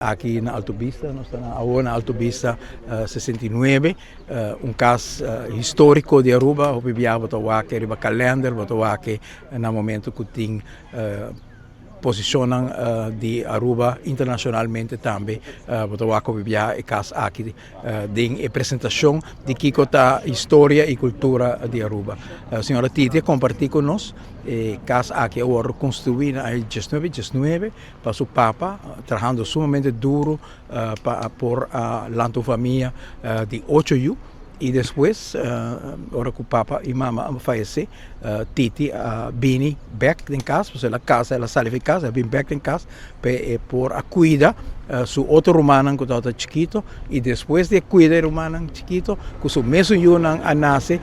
Aqui na Alto Vista, nós estamos agora na Alto Vista 69, um caso histórico de Aruba, o que botou aqui, riba calendar, botou aqui no momento que tem posicionam de Aruba internacionalmente também, botou aqui o caso aqui de apresentação de que a história e cultura de Aruba. A senhora Titi compartilhou conosco caso aqui agora construído em 1919 para o Papa, trabalhando sumamente duro por a família de 8 anos. E depois, agora que o Papa e Mama faleceram, Titi vem back em casa, porque a casa ela saiu de casa, vem back em casa por a cuidar su outro romano que estava chiquito e depois de cuidar o romano chiquito, que o mesmo ano a nasce,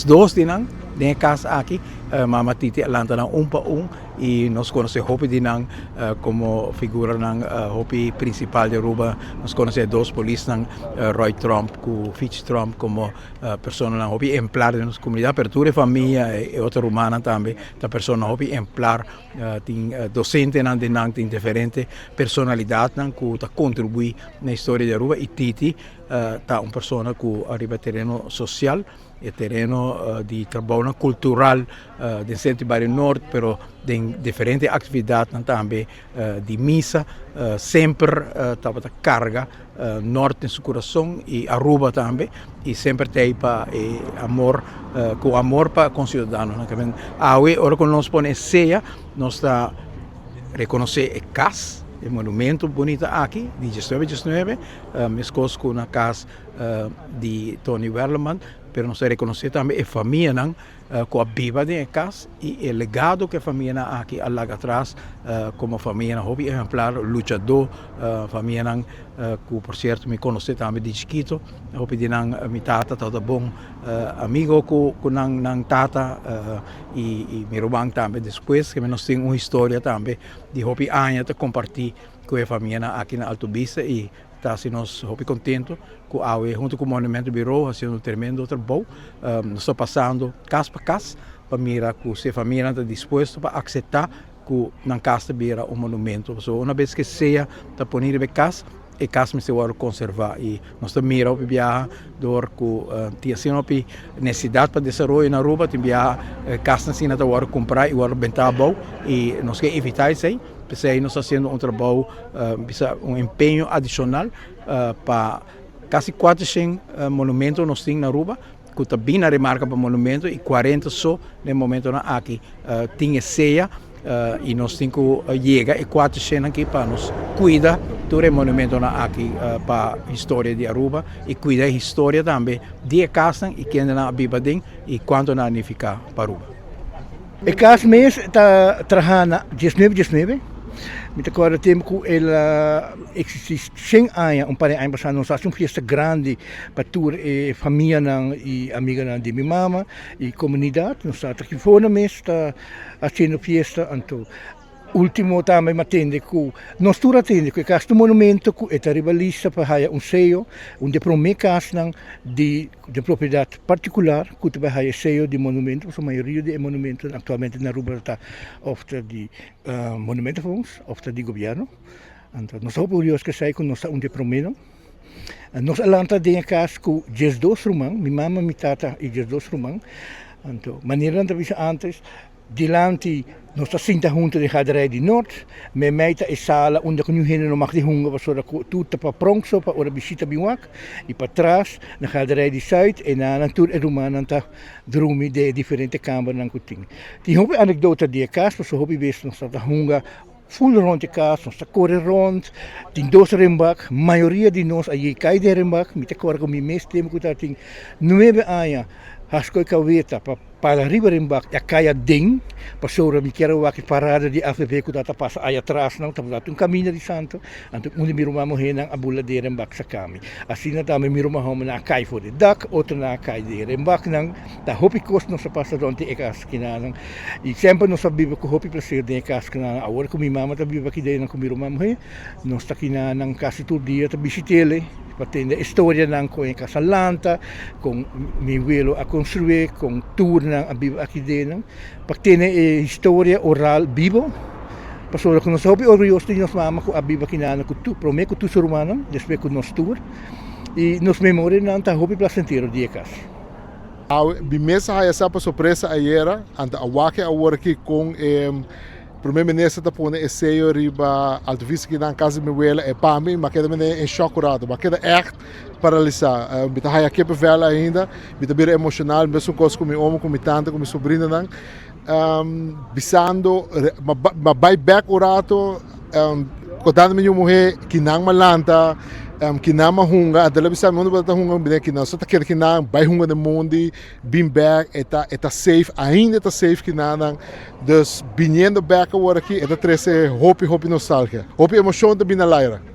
12 de ano, em casa aqui, Mama Titi lanta para e nós conhecemos Hopi Dinang como figura ng Hopi principal de Aruba. Nós conhecemos dois polícias, Roy Trump e Fitch Trump como pessoa ng Hopi exemplar de nossa comunidade, abertura família e outra humana também, da pessoa Hopi exemplar, tem docente ng Dinang, tem diferente personalidade que contribui na história de Aruba e Titi tá uma pessoa que arriba terreno social e terreno de trabalho cultural de Centro Barrio Norte, pero de diferentes atividades também de missa, sempre estava carga norte em seu coração e Aruba também, e sempre tem amor, com amor para com cidadãos. Hoje, ora quando nós põe ceia, nós está reconhecer a casa, o monumento bonito aqui, de 1919, mescos com a casa de Tony Werleman, pero nós reconhecer também a família que a viva de casa e o legado que a família aqui lá atrás, como família Hopi exemplar, lutador, família que por certo me conhece também de chiquito, Hopi de minha tata, todo bom amigo com nang tata e meu irmão também depois, que nós temos uma história também de Hopi Anya de compartilhar com a família aqui na Alto Vista e está assim nós Hopi contento com a junto com o Monumento Bureau fazendo um tremendo trabalho, nós estamos passando casa para casa para mirar que se a família está disposta para aceitar que na casa vira um monumento, so uma vez que seja está ponível em casa e casa se vai conservar e nós estamos mirando para viajar dor que tinha assim uma necessidade para desenvolver na Aruba, tem viajar casa assim na hora comprar e hora bentar bom e nós queremos evitar isso aí. Aí nós estamos fazendo um trabalho, um empenho adicional para quase 400 monumentos nós temos na Aruba, que está bem na remarca para monumento e 40 só no momento aqui. Tinha ceia e nós temos que chegar e 400 aqui para nos cuidar do monumento aqui para a história de Aruba e cuidar da história também de casa e quem na viva dentro e quanto na ficar para Aruba. O caso mesmo está trabalhando 19. Met agora temos que ela existe 100 anos, par de anos passando, nós fazemos uma festa grande para toda a família e amiga de minha mama e comunidade. Nós estamos aqui fora mesmo, está fazendo festa, então último também atende que nós todos atende que este monumento que é rivalista para um selo, onde para mim casa de propriedade particular que vai selo de monumento, a maioria de monumentos atualmente na Aruba está ofta de monumentenfonds, ofta de governo. Então nós somos curiosos que sai que nós onde promeno. Nós alanta de casa que 12 romãs, minha mama, minha tata e 12 romãs. Então maneira de avisar antes Dilante nós estamos juntos de Haderij de Norte, met meita e sala onde que nu heen no mag die honger was zodat tudo para pronto para ora visita biwak e para trás na Haderij de Zuid e na natuur e Romana ta drumi de diferente câmaras nan kuting. Die hope anekdota die kaas, so hope wees nós está honger full rond de casa, nós está correr rond, tem dois rembak, maioria de nós aí cai de rembak, met agora com meu mestre tempo que tá tem 9 anos, haskoi kaweta para arriba rembak, ja kaya ding, pasora mi quero aqui parada de AFV que data passa aí atrás não, tá um caminho de santo, então onde mi rumamo henang abula de rembak sa kami. Assim na tama mi rumamo na cai for de dak, outro na cai de rembak nang, da hopi kost no sa passa donde ekas kinanang. E sempre no sabiba ko hopi placer de ekas kinanang, agora com mi mama ta biba ki de nang mi rumamo he, no sta kinanang kasi tur dia ta bisitele. Patendo a história não com a Casalanta, com meu abuelo a construir, com tour não a viver aqui dentro, patendo a história oral vivo, Pasora que nós hopi orgulhosos de nós mama com a biba kinana com tu, prome com tu surumano, depois com nós tour e nos memória não tá hopi placentero dia cas. Bimesa haya sa pa sorpresa ayera anta awake awora aqui com primeiro-ministro da pone esse riba alto vice que na casa me wela é para mim mas queda me em choque curado mas queda echt paralisar bita haya que vela ainda bita bira emocional mesmo coisa com meu homem com minha tante com minha sobrinha não bisando ma vai back urato quando minha mulher que não malanta que não mahunga adela bisa mundo bata hunga bine que não só tá quer que não vai hunga de mundi bim back eta safe ainda eta safe que não dus binhendo back agora aqui eta trece hopi nostalgia hopi emoção de bina laira